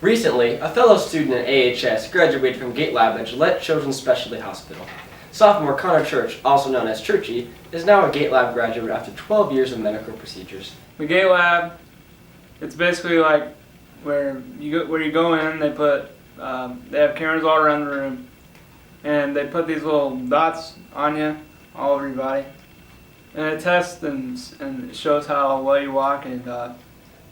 Recently, a fellow student at AHS graduated from Gait Lab at Gillette Children's Specialty Hospital. Sophomore Connor Church, also known as Churchy, is now a Gait Lab graduate after 12 years of medical procedures. The Gait Lab, it's basically like where you go in, they have cameras all around the room, and they put these little dots on you, all over your body, and it tests and it shows how well you walk, and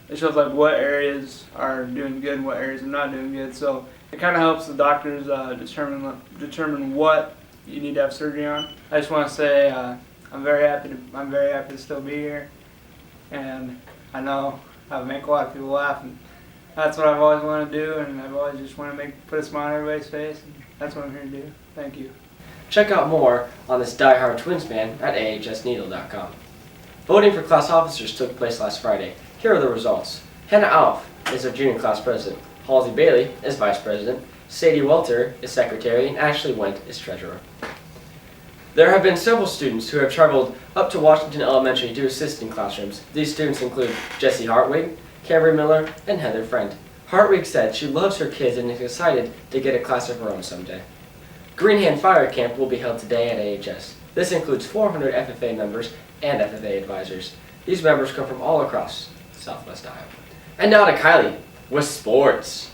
it shows like what areas are doing good and what areas are not doing good. So it kind of helps the doctors determine what you need to have surgery on. I just want to say I'm very happy to still be here, and I know I make a lot of people laugh, and that's what I've always wanted to do, and I've always just wanted to put a smile on everybody's face, and that's what I'm here to do. Thank you. Check out more on this diehard Twins fan at ahsneedle.com. Voting for class officers took place last Friday. Here are the results. Hannah Alf is our junior class president. Halsey Bailey is vice president. Sadie Welter is secretary, and Ashley Wendt is treasurer. There have been several students who have traveled up to Washington Elementary to assist in classrooms. These students include Jessie Hartwig, Camry Miller, and Heather Friend. Hartwig said she loves her kids and is excited to get a class of her own someday. Green Hand Fire Camp will be held today at AHS. This includes 400 FFA members and FFA advisors. These members come from all across Southwest Iowa. And now to Kylie with sports.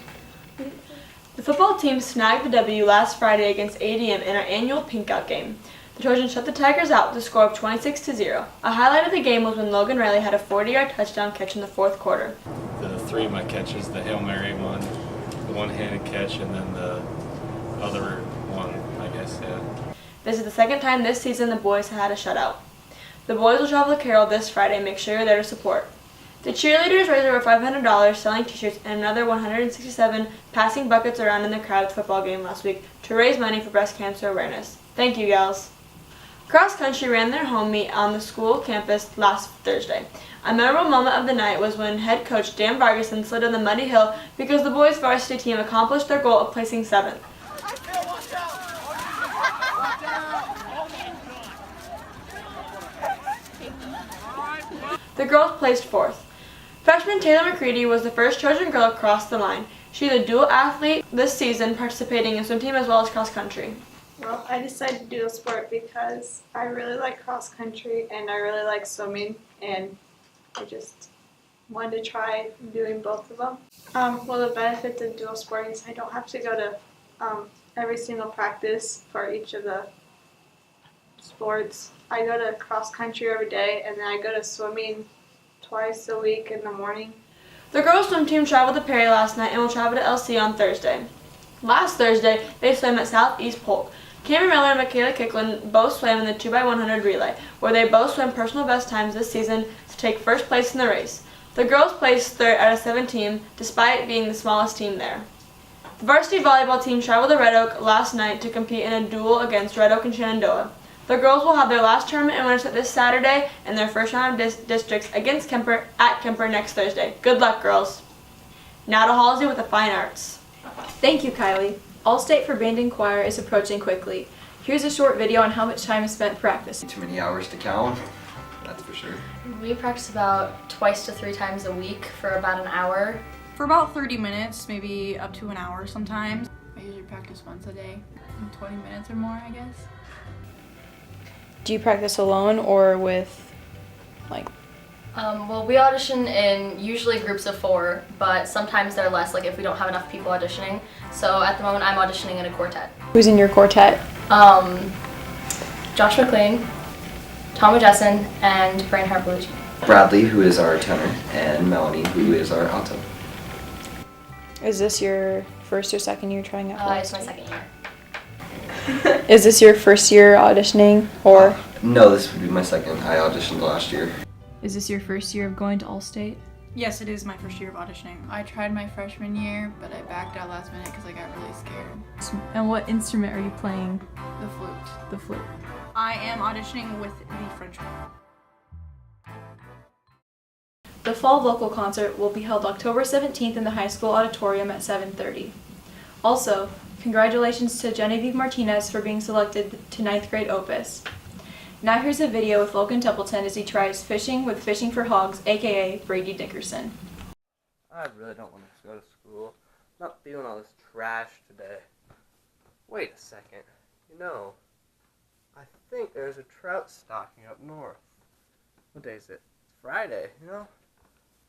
The football team snagged the W last Friday against ADM in our annual Pink Out game. The Trojans shut the Tigers out with a score of 26-0. A highlight of the game was when Logan Riley had a 40-yard touchdown catch in the fourth quarter. The three of my catches, the Hail Mary one, the one-handed catch, and then the other one, I guess, yeah. This is the second time this season the boys had a shutout. The boys will travel to Carroll this Friday and make sure you're there to support. The cheerleaders raised over $500 selling t-shirts and another 167 passing buckets around in the crowd at the football game last week to raise money for breast cancer awareness. Thank you, gals. Cross country ran their home meet on the school campus last Thursday. A memorable moment of the night was when head coach Dan Vargason slid on the muddy hill because the boys' varsity team accomplished their goal of placing 7th. The girls placed 4th. Freshman Taylor McCready was the first Trojan girl to cross the line. She's a dual athlete this season, participating in swim team as well as cross country. Well, I decided to do a sport because I really like cross country and I really like swimming, and I just wanted to try doing both of them. Well, the benefits of dual sporting is I don't have to go to every single practice for each of the sports. I go to cross country every day, and then I go to swimming twice a week in the morning. The girls' swim team traveled to Perry last night and will travel to LC on Thursday. Last Thursday, they swam at Southeast Polk. Cameron Miller and Michaela Kicklin both swam in the 2x100 relay, where they both swam personal best times this season to take first place in the race. The girls placed 3rd out of 7 teams, despite being the smallest team there. The varsity volleyball team traveled to Red Oak last night to compete in a duel against Red Oak and Shenandoah. The girls will have their last tournament in Winterset this Saturday and their first round of districts against Kemper at Kemper next Thursday. Good luck, girls. Now to Halsey with the fine arts. Thank you, Kylie. All-State for Band and Choir is approaching quickly. Here's a short video on how much time is spent practicing. Too many hours to count, that's for sure. We practice about 2 to 3 times a week for about an hour. For about 30 minutes, maybe up to an hour sometimes. I usually practice once a day, 20 minutes or more, I guess. Do you practice alone or with, Well, we audition in usually groups of 4, but sometimes they're less, like if we don't have enough people auditioning. So at the moment, I'm auditioning in a quartet. Who's in your quartet? Josh McLean, Tom Jessen, and Brian Harbelucci. Bradley, who is our tenor, and Melanie, who is our alto. Is this your first or second year trying out? It's my second year. Is this your first year auditioning, or? No, this would be my second. I auditioned last year. Is this your first year of going to All-State? Yes, it is my first year of auditioning. I tried my freshman year, but I backed out last minute because I got really scared. And what instrument are you playing? The flute. The flute. I am auditioning with the French horn. The fall vocal concert will be held October 17th in the high school auditorium at 7:30. Also, congratulations to Genevieve Martinez for being selected to 9th grade Opus. Now here's a video with Logan Templeton as he tries fishing with Fishing for Hogs, aka Brady Dickerson. I really don't want to go to school. Not feeling all this trash today. Wait a second. You know, I think there's a trout stocking up north. What day is it? It's Friday, you know?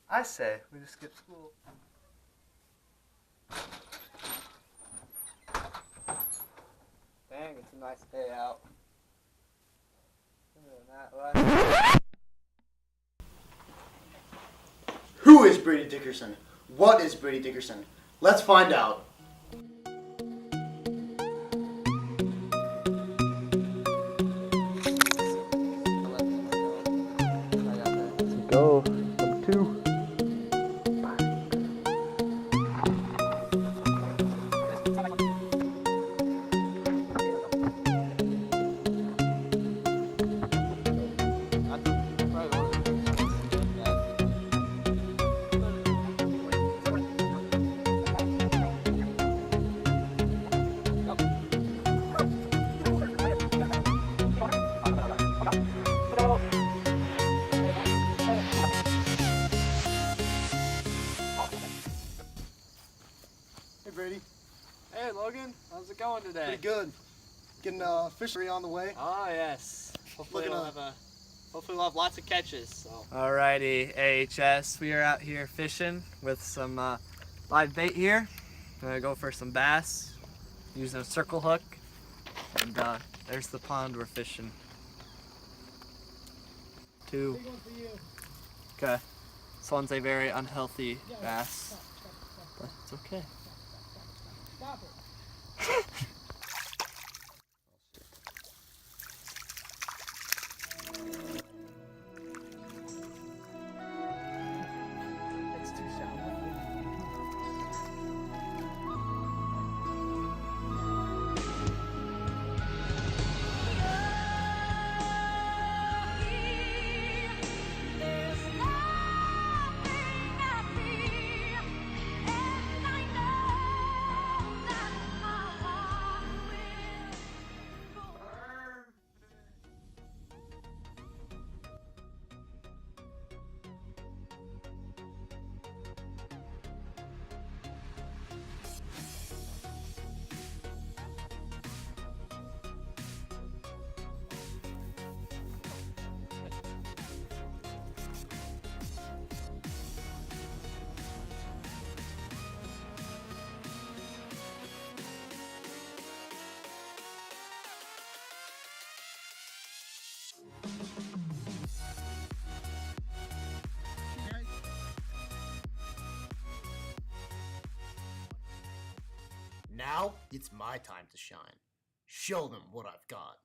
I say we just skip school. Dang, it's a nice day out. Who is Brady Dickerson? What is Brady Dickerson? Let's find out. Go. Number 2. Hey Brady, Hey Logan, how's it going today? pretty good. Getting fishery on the way. Ah yes. Hopefully Looking we'll have lots of catches. So. Alrighty, AHS. We are out here fishing with some live bait here. Gonna go for some bass using a circle hook. And there's the pond we're fishing. 2. Okay. This one's a very unhealthy bass, but it's okay. It's too shallow. Now it's my time to shine. Show them what I've got.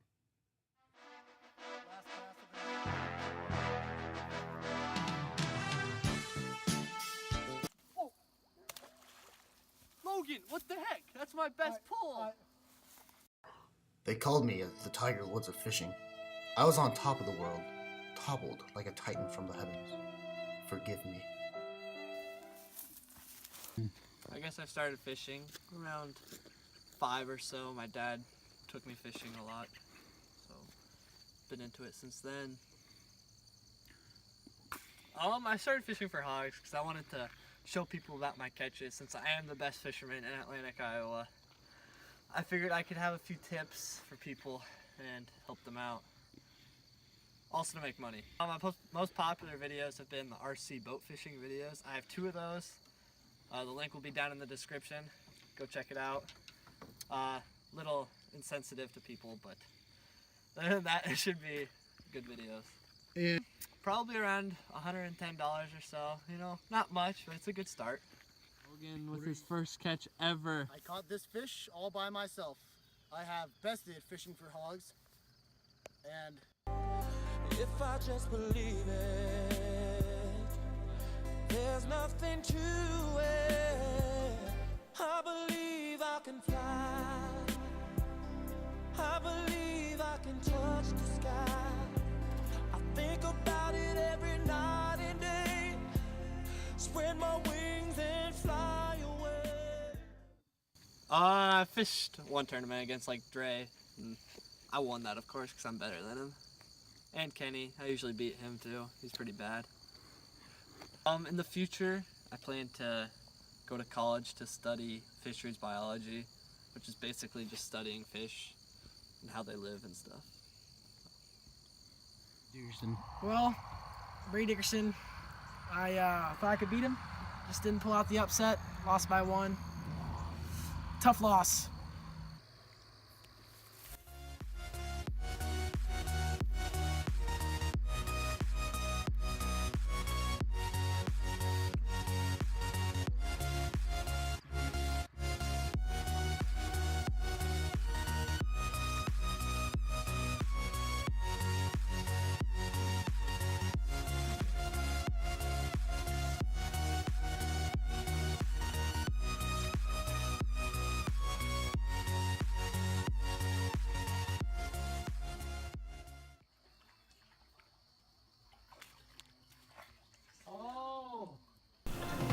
Logan, what the heck? That's my best pull. They called me the Tiger Woods of fishing. I was on top of the world, toppled like a titan from the heavens. Forgive me. I guess I started fishing around 5 or so. My dad took me fishing a lot, so been into it since then. I started fishing for hogs because I wanted to show people about my catches since I am the best fisherman in Atlantic, Iowa. I figured I could have a few tips for people and help them out. Also to make money. My most popular videos have been the RC boat fishing videos. I have 2 of those. The link will be down in the description. Go check it out. Little insensitive to people, but other than that, it should be good videos. Yeah. Probably around $110 or so. You know, not much, but it's a good start. Logan with his first catch ever. I caught this fish all by myself. I have bested fishing for hogs, and if I just believe it, there's nothing to it. I believe I can fly. I believe I can touch the sky. I think about it every night and day. Spread my wings and fly away. I fished one tournament against like Dre, and I won that of course because I'm better than him. And Kenny, I usually beat him too. He's pretty bad. In the future, I plan to go to college to study fisheries biology, which is basically just studying fish and how they live and stuff. Dickerson. Well, Brady Dickerson, I thought I could beat him. Just didn't pull out the upset. Lost by 1. Tough loss.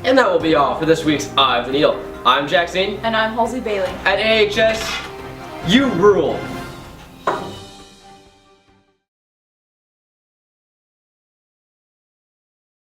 And that will be all for this week's Eye of the Needle. I'm Jack Zane. And I'm Halsey Bailey. At AHS, you rule.